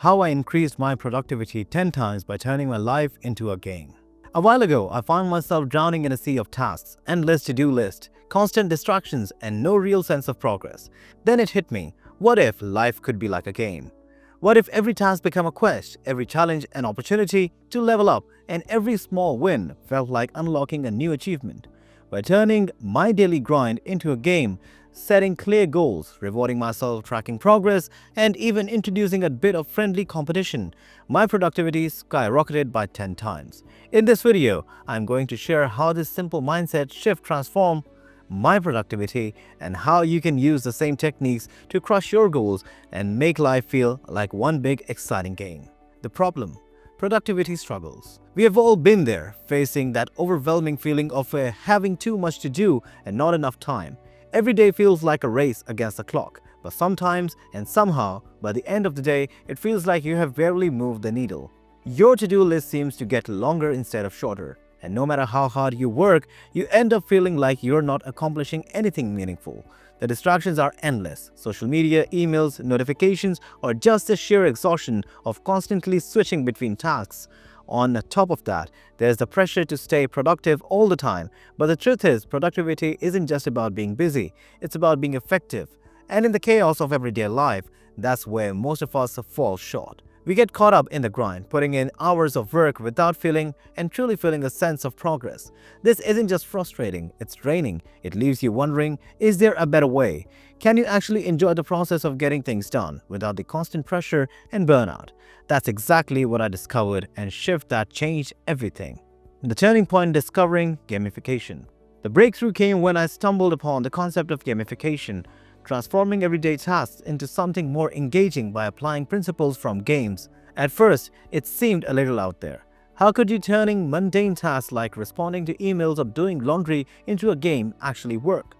how I increased my productivity 10 times by turning my life into a game. A while ago, I found myself drowning in a sea of tasks, endless to-do list, constant distractions, and no real sense of progress. Then it hit me, what if life could be like a game? What if every task became a quest, every challenge an opportunity to level up, and every small win felt like unlocking a new achievement? By turning my daily grind into a game, setting clear goals, rewarding myself, tracking progress, and even introducing a bit of friendly competition, my productivity skyrocketed by 10 times. In this video, I'm going to share how this simple mindset shift transformed my productivity and how you can use the same techniques to crush your goals and make life feel like one big exciting game. The problem: productivity struggles. We have all been there, facing that overwhelming feeling of having too much to do and not enough time. Every day feels like a race against the clock, but sometimes and somehow, by the end of the day, it feels like you have barely moved the needle. Your to-do list seems to get longer instead of shorter, and no matter how hard you work, you end up feeling like you're not accomplishing anything meaningful. The distractions are endless: social media, emails, notifications, or just the sheer exhaustion of constantly switching between tasks. On top of that, there's the pressure to stay productive all the time. But the truth is, productivity isn't just about being busy, it's about being effective. And in the chaos of everyday life, that's where most of us fall short. We get caught up in the grind, putting in hours of work without feeling and truly feeling a sense of progress. This isn't just frustrating, it's draining. It leaves you wondering, is there a better way? Can you actually enjoy the process of getting things done without the constant pressure and burnout? That's exactly what I discovered, and shift that changed everything. The turning point: discovering gamification. The breakthrough came when I stumbled upon the concept of gamification, transforming everyday tasks into something more engaging by applying principles from games. At first, it seemed a little out there. How could you turning mundane tasks like responding to emails or doing laundry into a game actually work?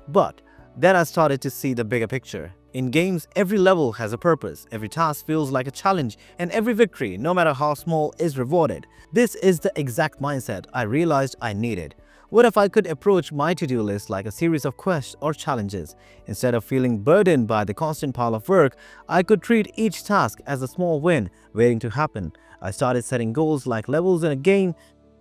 But then I started to see the bigger picture. In games, every level has a purpose, every task feels like a challenge, and every victory, no matter how small, is rewarded. This is the exact mindset I realized I needed. What if I could approach my to-do list like a series of quests or challenges? Instead of feeling burdened by the constant pile of work, I could treat each task as a small win waiting to happen. I started setting goals like levels in a game,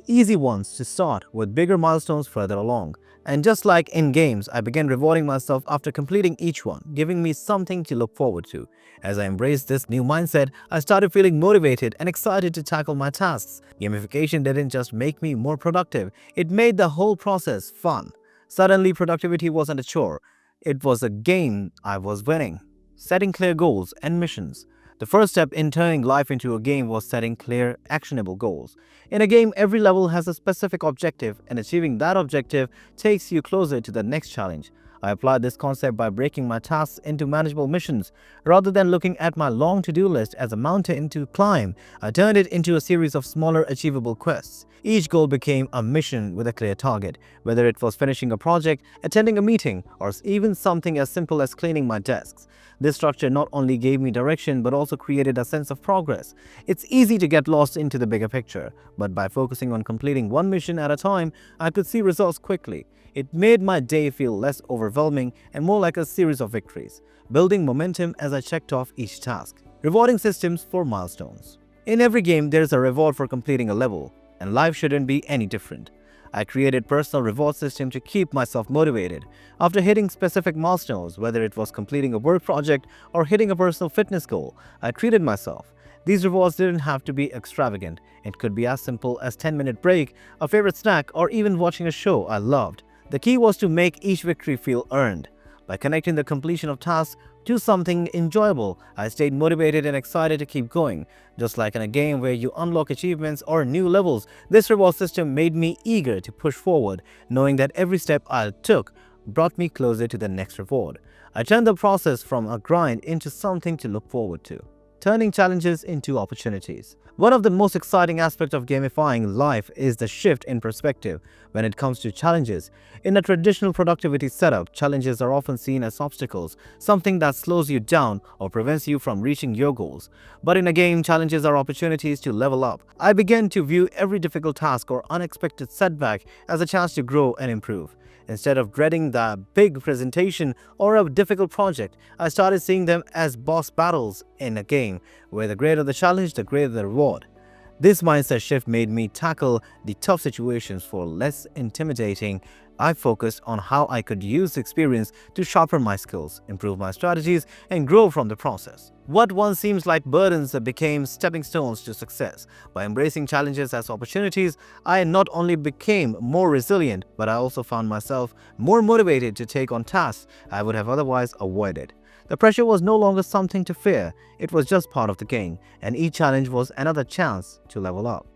easy ones to start, with bigger milestones further along. And just like in games, I began rewarding myself after completing each one, giving me something to look forward to. As I embraced this new mindset, I started feeling motivated and excited to tackle my tasks. Gamification didn't just make me more productive, it made the whole process fun. Suddenly, productivity wasn't a chore, it was a game I was winning. Setting clear goals and missions. The first step in turning life into a game was setting clear, actionable goals. In a game, every level has a specific objective, and achieving that objective takes you closer to the next challenge. I applied this concept by breaking my tasks into manageable missions. Rather than looking at my long to-do list as a mountain to climb, I turned it into a series of smaller, achievable quests. Each goal became a mission with a clear target, whether it was finishing a project, attending a meeting, or even something as simple as cleaning my desks. This structure not only gave me direction but also created a sense of progress. It's easy to get lost into the bigger picture, but by focusing on completing one mission at a time, I could see results quickly. It made my day feel less overwhelming and more like a series of victories, building momentum as I checked off each task. Rewarding systems for milestones. In every game, there is a reward for completing a level, and life shouldn't be any different. I created personal reward system to keep myself motivated. After hitting specific milestones, whether it was completing a work project or hitting a personal fitness goal, I treated myself. These rewards didn't have to be extravagant. It could be as simple as 10-minute break, a favorite snack, or even watching a show I loved. The key was to make each victory feel earned. By connecting the completion of tasks to something enjoyable, I stayed motivated and excited to keep going. Just like in a game where you unlock achievements or new levels, this reward system made me eager to push forward, knowing that every step I took brought me closer to the next reward. I turned the process from a grind into something to look forward to. Turning challenges into opportunities. One of the most exciting aspects of gamifying life is the shift in perspective when it comes to challenges. In a traditional productivity setup, challenges are often seen as obstacles, something that slows you down or prevents you from reaching your goals. But in a game, challenges are opportunities to level up. I began to view every difficult task or unexpected setback as a chance to grow and improve. Instead of dreading the big presentation or a difficult project, I started seeing them as boss battles in a game, where the greater the challenge, the greater the reward. This mindset shift made me tackle the tough situations for less intimidating. I focused on how I could use experience to sharpen my skills, improve my strategies, and grow from the process. What once seems like burdens became stepping stones to success. By embracing challenges as opportunities, I not only became more resilient, but I also found myself more motivated to take on tasks I would have otherwise avoided. The pressure was no longer something to fear, it was just part of the game, and each challenge was another chance to level up.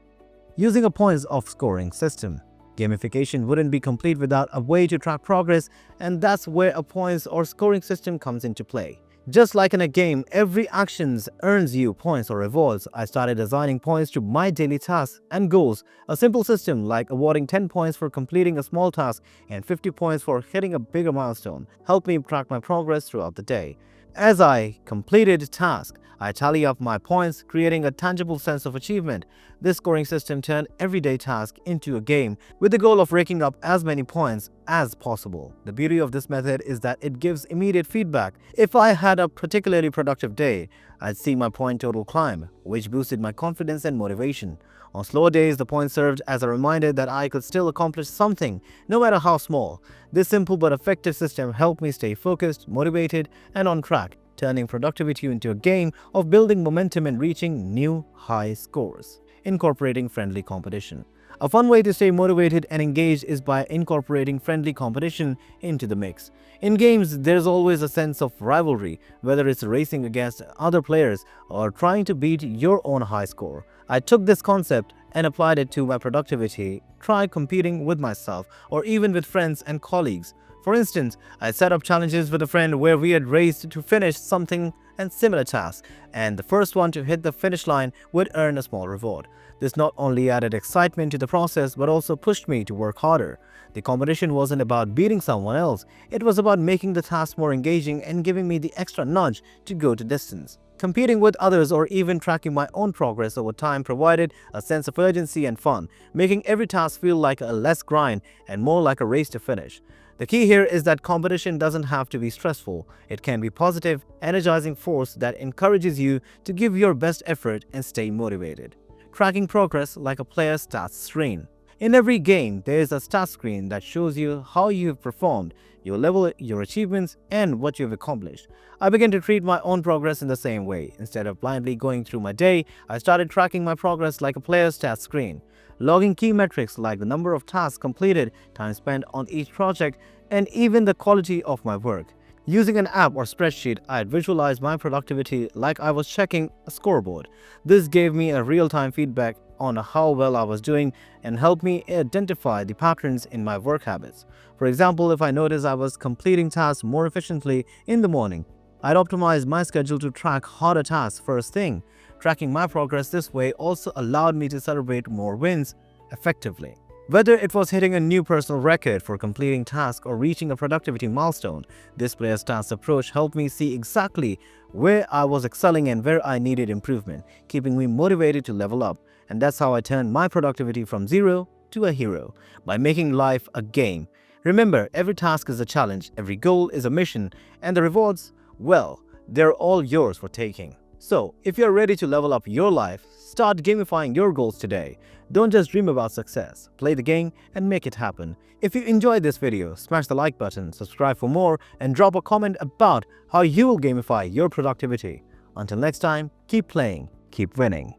Using a points of scoring system. Gamification wouldn't be complete without a way to track progress, and that's where a points or scoring system comes into play. Just like in a game, every action earns you points or rewards. I started assigning points to my daily tasks and goals. A simple system like awarding 10 points for completing a small task and 50 points for hitting a bigger milestone helped me track my progress throughout the day. As I completed a task, I tally up my points, creating a tangible sense of achievement. This scoring system turned everyday tasks into a game with the goal of raking up as many points as possible. The beauty of this method is that it gives immediate feedback. If I had a particularly productive day, I'd see my point total climb, which boosted my confidence and motivation. On slower days, the points served as a reminder that I could still accomplish something, no matter how small. This simple but effective system helped me stay focused, motivated, and on track, turning productivity into a game of building momentum and reaching new high scores. Incorporating friendly competition. A fun way to stay motivated and engaged is by incorporating friendly competition into the mix. In games, there's always a sense of rivalry, whether it's racing against other players or trying to beat your own high score. I took this concept and applied it to my productivity. Try competing with myself or even with friends and colleagues. For instance, I set up challenges with a friend where we had raced to finish something and similar tasks, and the first one to hit the finish line would earn a small reward. This not only added excitement to the process but also pushed me to work harder. The competition wasn't about beating someone else, it was about making the task more engaging and giving me the extra nudge to go the distance. Competing with others or even tracking my own progress over time provided a sense of urgency and fun, making every task feel like a less grind and more like a race to finish. The key here is that competition doesn't have to be stressful. It can be positive, energizing force that encourages you to give your best effort and stay motivated. Tracking progress like a player's stats screen. In every game, there is a stats screen that shows you how you have performed, your level, your achievements, and what you have accomplished. I began to treat my own progress in the same way. Instead of blindly going through my day, I started tracking my progress like a player's stats screen, logging key metrics like the number of tasks completed, time spent on each project, and even the quality of my work. Using an app or spreadsheet, I'd visualize my productivity like I was checking a scoreboard. This gave me a real-time feedback on how well I was doing and helped me identify the patterns in my work habits. For example, if I noticed I was completing tasks more efficiently in the morning, I'd optimize my schedule to track harder tasks first thing. Tracking my progress this way also allowed me to celebrate more wins effectively. Whether it was hitting a new personal record for completing tasks or reaching a productivity milestone, this player's task approach helped me see exactly where I was excelling and where I needed improvement, keeping me motivated to level up. And that's how I turned my productivity from zero to a hero, by making life a game. Remember, every task is a challenge, every goal is a mission, and the rewards, well, they're all yours for taking. So, if you're ready to level up your life, start gamifying your goals today. Don't just dream about success, play the game and make it happen. If you enjoyed this video, smash the like button, subscribe for more, and drop a comment about how you will gamify your productivity. Until next time, keep playing, keep winning.